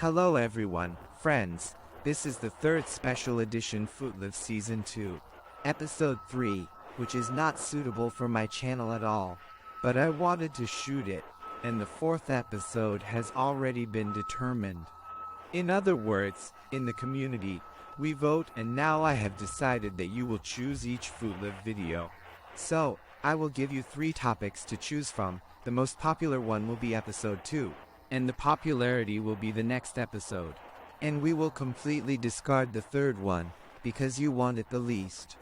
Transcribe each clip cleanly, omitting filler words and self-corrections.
Hello everyone, friends. This is the third special edition footlive Season 2, Episode 3, which is not suitable for my channel at all. But I wanted to shoot it, and the fourth episode has already been determined. In other words, in the community, we vote, and now I have decided that you will choose each footlive video. So, I will give you 3 topics to choose from. The most popular one will be Episode 2. And the popularity will be the next episode. And we will completely discard the third one, because you want it the least.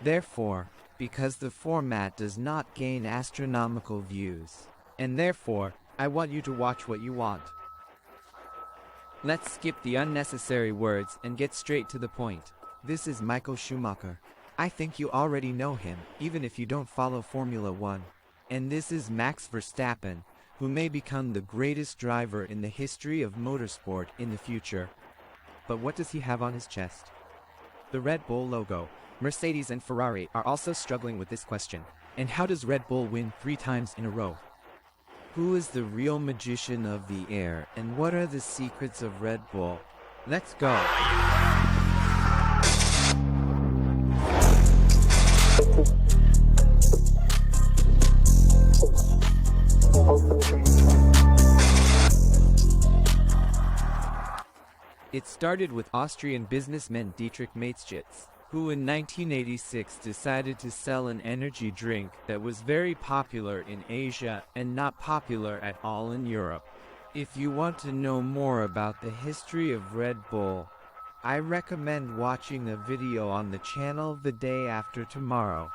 Therefore, because the format does not gain astronomical views, and therefore, I want you to watch what you want. Let's skip the unnecessary words and get straight to the point. This is Michael Schumacher. I think you already know him, even if you don't follow Formula 1. And this is Max Verstappen, who may become the greatest driver in the history of motorsport in the future. But what does he have on his chest? The Red Bull logo. Mercedes and Ferrari are also struggling with this question. And how does Red Bull win 3 times in a row? Who is the real magician of the air, and what are the secrets of Red Bull? Let's go! It started with Austrian businessman Dietrich Mateschitz, who in 1986 decided to sell an energy drink that was very popular in Asia and not popular at all in Europe. If you want to know more about the history of Red Bull, I recommend watching a video on the channel the day after tomorrow.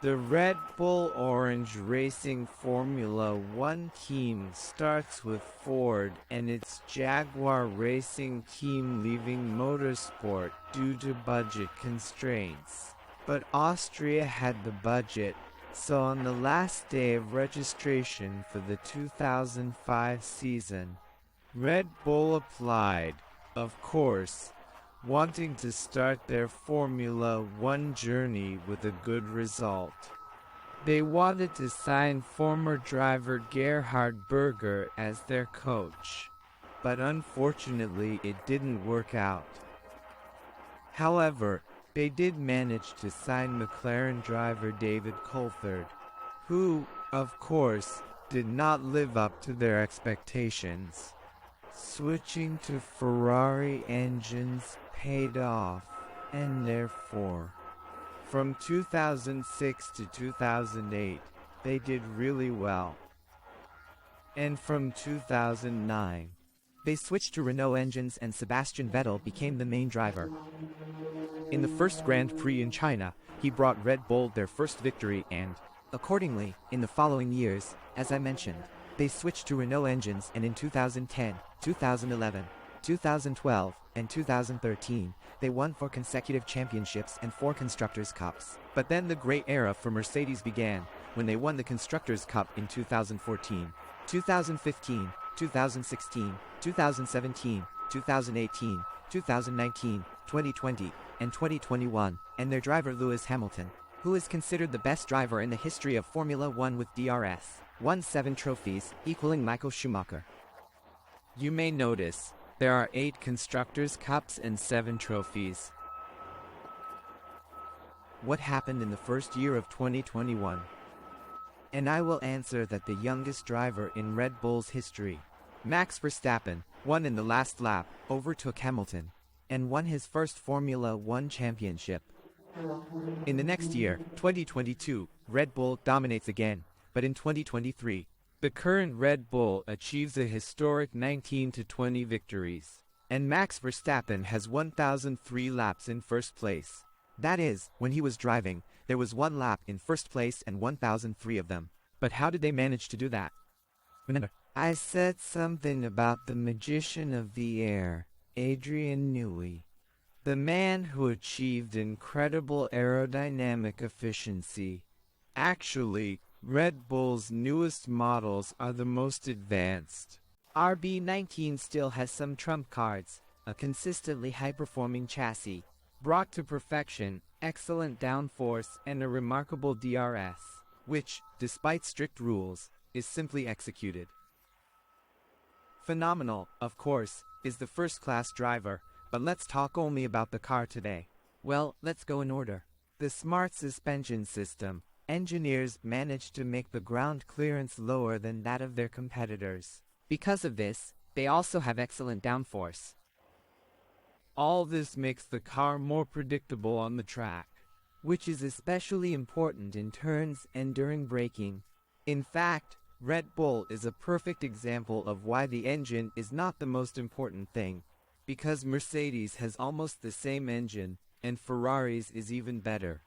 The Red Bull Orange Racing Formula 1 team starts with Ford and its Jaguar Racing team leaving motorsport due to budget constraints. But Austria had the budget, so on the last day of registration for the 2005 season, Red Bull applied, of course, wanting to start their Formula 1 journey with a good result. They wanted to sign former driver Gerhard Berger as their coach, but unfortunately it didn't work out. However, they did manage to sign McLaren driver David Coulthard, who, of course, did not live up to their expectations. Switching to Ferrari engines paid off, and therefore, from 2006 to 2008, they did really well. And from 2009, they switched to Renault engines and Sebastian Vettel became the main driver. In the first Grand Prix in China, he brought Red Bull their first victory and, accordingly, in the following years, as I mentioned, they switched to Renault engines, and in 2010, 2011, 2012, and 2013, they won 4 consecutive championships and 4 Constructors' Cups. But then the great era for Mercedes began, when they won the Constructors' Cup in 2014, 2015, 2016, 2017, 2018, 2019, 2020, and 2021, and their driver Lewis Hamilton, who is considered the best driver in the history of Formula 1 with DRS, won 7 trophies, equaling Michael Schumacher. You may notice, there are 8 Constructors' Cups and 7 trophies. What happened in the first year of 2021? And I will answer that the youngest driver in Red Bull's history, Max Verstappen, won in the last lap, overtook Hamilton, and won his first Formula 1 championship. In the next year, 2022, Red Bull dominates again, but in 2023, the current Red Bull achieves a historic 19 to 20 victories, and Max Verstappen has 1,003 laps in first place. That is, when he was driving, there was 1 lap in first place and 1,003 of them. But how did they manage to do that? Remember, I said something about the magician of the air, Adrian Newey, the man who achieved incredible aerodynamic efficiency. Actually, Red Bull's newest models are the most advanced. RB19 still has some trump cards, a consistently high-performing chassis, brought to perfection, excellent downforce, and a remarkable DRS, which, despite strict rules, is simply executed. Phenomenal, of course, is the first-class driver, but let's talk only about the car today. Well, let's go in order. The smart suspension system. Engineers managed to make the ground clearance lower than that of their competitors. Because of this, they also have excellent downforce. All this makes the car more predictable on the track, which is especially important in turns and during braking. In fact, Red Bull is a perfect example of why the engine is not the most important thing, because Mercedes has almost the same engine, and Ferrari's is even better.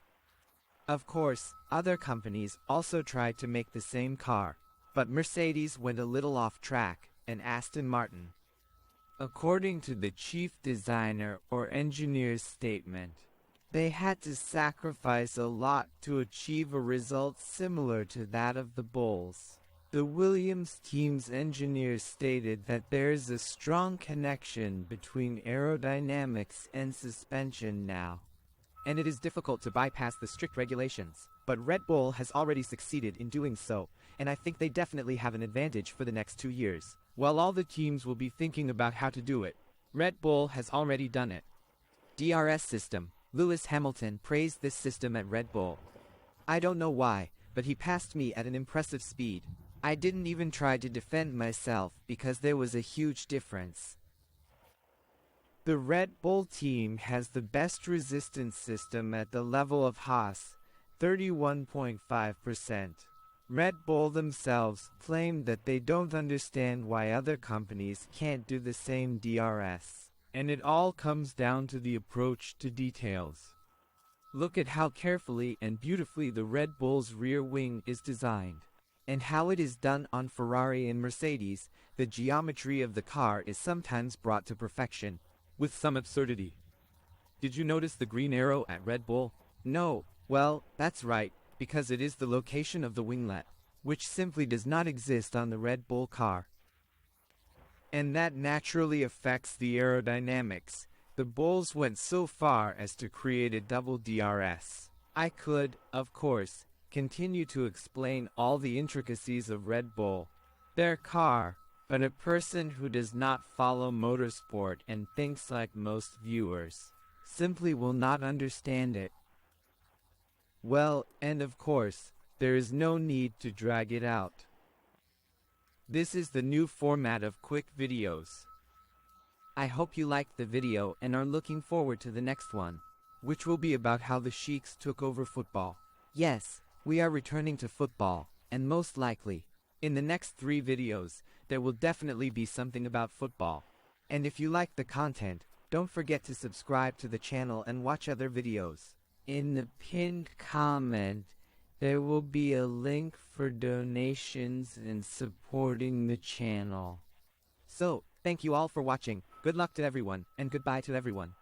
Of course, other companies also tried to make the same car, but Mercedes went a little off track, and Aston Martin. According to the chief designer or engineer's statement, they had to sacrifice a lot to achieve a result similar to that of the Bulls. The Williams team's engineers stated that there is a strong connection between aerodynamics and suspension now, and it is difficult to bypass the strict regulations. But Red Bull has already succeeded in doing so, and I think they definitely have an advantage for the next 2 years. While all the teams will be thinking about how to do it, Red Bull has already done it. DRS system. Lewis Hamilton praised this system at Red Bull. I don't know why, but he passed me at an impressive speed. I didn't even try to defend myself because there was a huge difference. The Red Bull team has the best resistance system at the level of Haas, 31.5%. Red Bull themselves claim that they don't understand why other companies can't do the same DRS, and it all comes down to the approach to details. Look at how carefully and beautifully the Red Bull's rear wing is designed, and how it is done on Ferrari and Mercedes. The geometry of the car is sometimes brought to perfection, with some absurdity. Did you notice the green arrow at Red Bull? No, well, that's right, because it is the location of the winglet, which simply does not exist on the Red Bull car. And that naturally affects the aerodynamics. The Bulls went so far as to create a double DRS. I could, of course, continue to explain all the intricacies of Red Bull, their car, but a person who does not follow motorsport and thinks like most viewers simply will not understand it. Well, and of course, there is no need to drag it out. This is the new format of quick videos. I hope you liked the video and are looking forward to the next one, which will be about how the Sheiks took over football. Yes, we are returning to football, and most likely, in the next 3 videos, there will definitely be something about football. And if you like the content, don't forget to subscribe to the channel and watch other videos. In the pinned comment, there will be a link for donations and supporting the channel. So, thank you all for watching, good luck to everyone, and goodbye to everyone.